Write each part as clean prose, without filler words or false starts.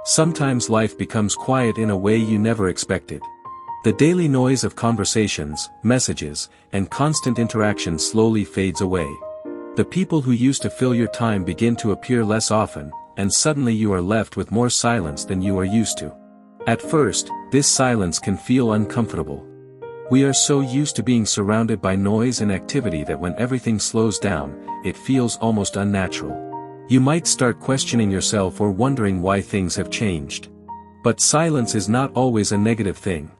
Sometimes life becomes quiet in a way you never expected. The daily noise of conversations, messages, and constant interaction slowly fades away. The people who used to fill your time begin to appear less often, and suddenly you are left with more silence than you are used to. At first, this silence can feel uncomfortable. We are so used to being surrounded by noise and activity that when everything slows down, it feels almost unnatural. You might start questioning yourself or wondering why things have changed. But silence is not always a negative thing.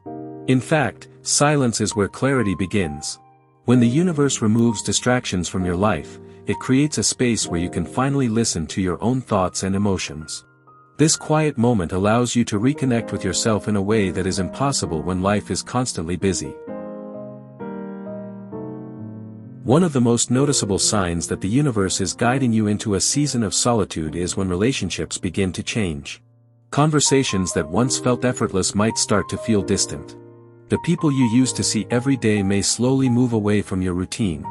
In fact, silence is where clarity begins. When the universe removes distractions from your life, it creates a space where you can finally listen to your own thoughts and emotions. This quiet moment allows you to reconnect with yourself in a way that is impossible when life is constantly busy. One of the most noticeable signs that the universe is guiding you into a season of solitude is when relationships begin to change. Conversations that once felt effortless might start to feel distant. The people you used to see every day may slowly move away from your routine.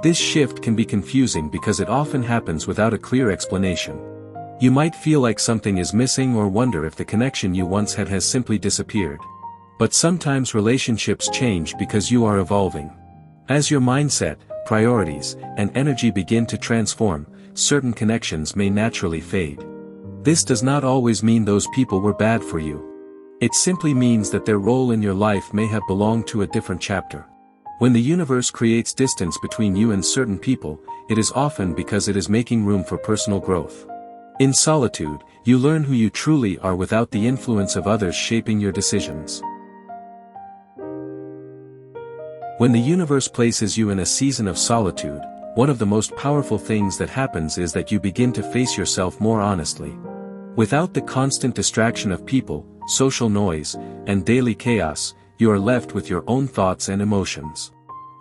This shift can be confusing because it often happens without a clear explanation. You might feel like something is missing or wonder if the connection you once had has simply disappeared. But sometimes relationships change because you are evolving. As your mindset, priorities, and energy begin to transform, certain connections may naturally fade. This does not always mean those people were bad for you. It simply means that their role in your life may have belonged to a different chapter. When the universe creates distance between you and certain people, it is often because it is making room for personal growth. In solitude, you learn who you truly are without the influence of others shaping your decisions. When the universe places you in a season of solitude, one of the most powerful things that happens is that you begin to face yourself more honestly. Without the constant distraction of people, social noise, and daily chaos, you are left with your own thoughts and emotions.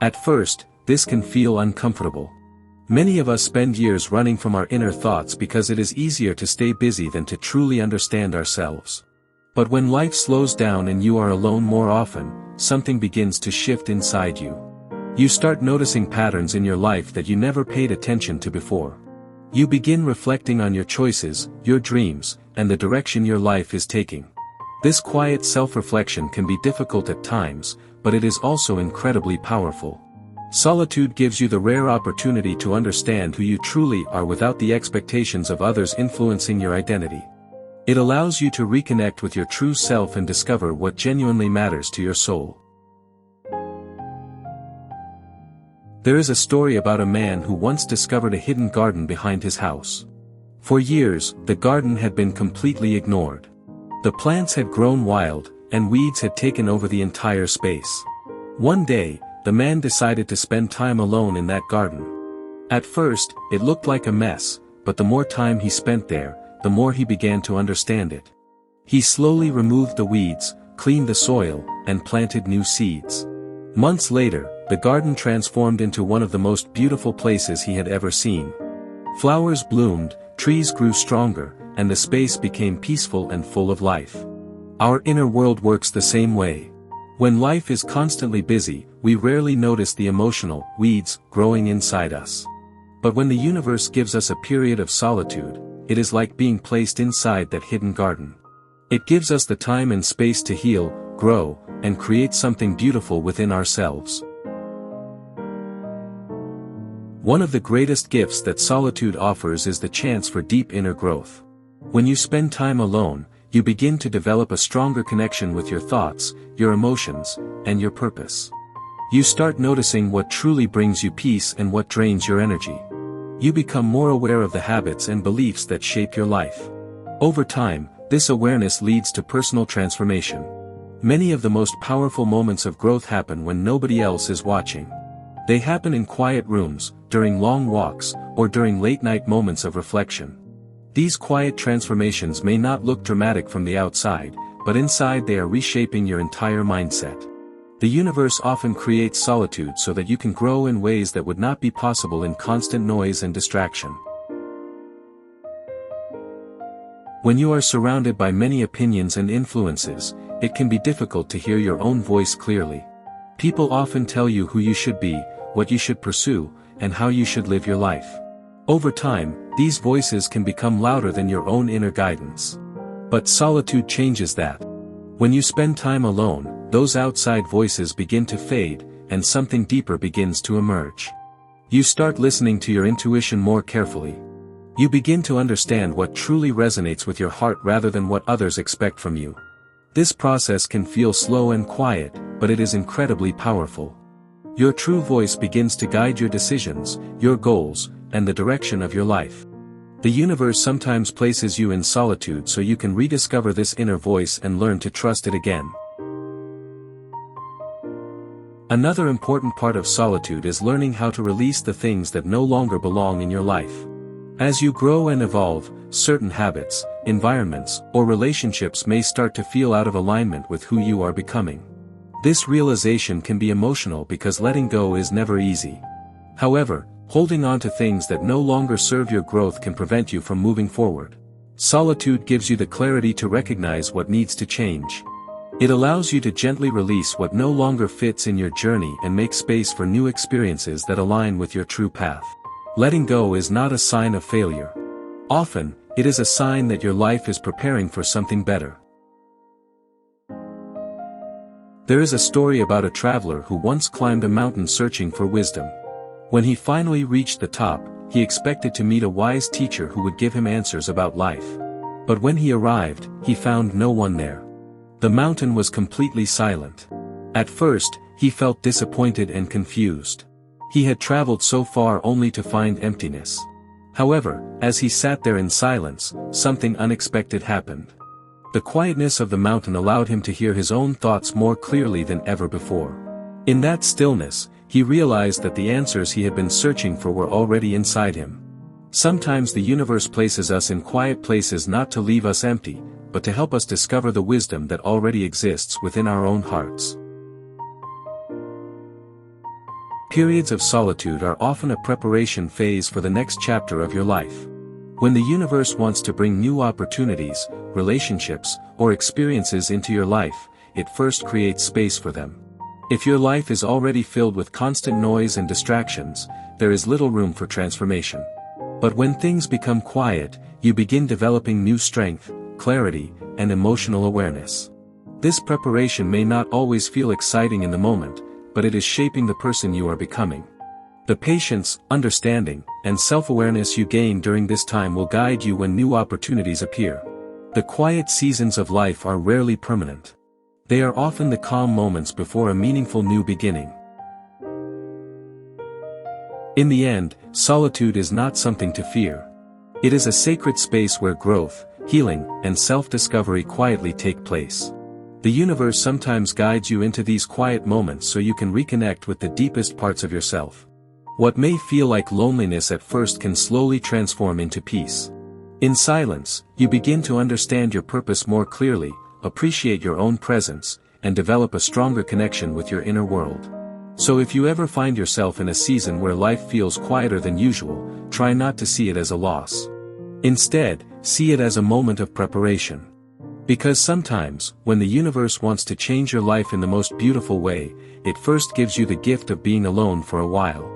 At first, this can feel uncomfortable. Many of us spend years running from our inner thoughts because it is easier to stay busy than to truly understand ourselves. But when life slows down and you are alone more often, something begins to shift inside you. You start noticing patterns in your life that you never paid attention to before. You begin reflecting on your choices, your dreams, and the direction your life is taking. This quiet self-reflection can be difficult at times, but it is also incredibly powerful. Solitude gives you the rare opportunity to understand who you truly are without the expectations of others influencing your identity. It allows you to reconnect with your true self and discover what genuinely matters to your soul. There is a story about a man who once discovered a hidden garden behind his house. For years, the garden had been completely ignored. The plants had grown wild, and weeds had taken over the entire space. One day, the man decided to spend time alone in that garden. At first, it looked like a mess, but the more time he spent there, the more he began to understand it. He slowly removed the weeds, cleaned the soil, and planted new seeds. Months later, the garden transformed into one of the most beautiful places he had ever seen. Flowers bloomed, trees grew stronger, and the space became peaceful and full of life. Our inner world works the same way. When life is constantly busy, we rarely notice the emotional weeds growing inside us. But when the universe gives us a period of solitude, it is like being placed inside that hidden garden. It gives us the time and space to heal, grow, and create something beautiful within ourselves. One of the greatest gifts that solitude offers is the chance for deep inner growth. When you spend time alone, you begin to develop a stronger connection with your thoughts, your emotions, and your purpose. You start noticing what truly brings you peace and what drains your energy. You become more aware of the habits and beliefs that shape your life. Over time, this awareness leads to personal transformation. Many of the most powerful moments of growth happen when nobody else is watching. They happen in quiet rooms, during long walks, or during late-night moments of reflection. These quiet transformations may not look dramatic from the outside, but inside they are reshaping your entire mindset. The universe often creates solitude so that you can grow in ways that would not be possible in constant noise and distraction. When you are surrounded by many opinions and influences, it can be difficult to hear your own voice clearly. People often tell you who you should be, what you should pursue, and how you should live your life. Over time, these voices can become louder than your own inner guidance. But solitude changes that. When you spend time alone, those outside voices begin to fade, and something deeper begins to emerge. You start listening to your intuition more carefully. You begin to understand what truly resonates with your heart rather than what others expect from you. This process can feel slow and quiet, but it is incredibly powerful. Your true voice begins to guide your decisions, your goals, and the direction of your life. The universe sometimes places you in solitude so you can rediscover this inner voice and learn to trust it again. Another important part of solitude is learning how to release the things that no longer belong in your life. As you grow and evolve, certain habits, environments, or relationships may start to feel out of alignment with who you are becoming. This realization can be emotional because letting go is never easy. However, holding on to things that no longer serve your growth can prevent you from moving forward. Solitude gives you the clarity to recognize what needs to change. It allows you to gently release what no longer fits in your journey and make space for new experiences that align with your true path. Letting go is not a sign of failure. Often, it is a sign that your life is preparing for something better. There is a story about a traveler who once climbed a mountain searching for wisdom. When he finally reached the top, he expected to meet a wise teacher who would give him answers about life. But when he arrived, he found no one there. The mountain was completely silent. At first, he felt disappointed and confused. He had traveled so far only to find emptiness. However, as he sat there in silence, something unexpected happened. The quietness of the mountain allowed him to hear his own thoughts more clearly than ever before. In that stillness, he realized that the answers he had been searching for were already inside him. Sometimes the universe places us in quiet places not to leave us empty, but to help us discover the wisdom that already exists within our own hearts. Periods of solitude are often a preparation phase for the next chapter of your life. When the universe wants to bring new opportunities, relationships, or experiences into your life, it first creates space for them. If your life is already filled with constant noise and distractions, there is little room for transformation. But when things become quiet, you begin developing new strength, clarity, and emotional awareness. This preparation may not always feel exciting in the moment, but it is shaping the person you are becoming. The patience, understanding, and self-awareness you gain during this time will guide you when new opportunities appear. The quiet seasons of life are rarely permanent. They are often the calm moments before a meaningful new beginning. In the end, solitude is not something to fear. It is a sacred space where growth, healing, and self-discovery quietly take place. The universe sometimes guides you into these quiet moments so you can reconnect with the deepest parts of yourself. What may feel like loneliness at first can slowly transform into peace. In silence, you begin to understand your purpose more clearly, appreciate your own presence, and develop a stronger connection with your inner world. So if you ever find yourself in a season where life feels quieter than usual, try not to see it as a loss. Instead, see it as a moment of preparation. Because sometimes, when the universe wants to change your life in the most beautiful way, it first gives you the gift of being alone for a while.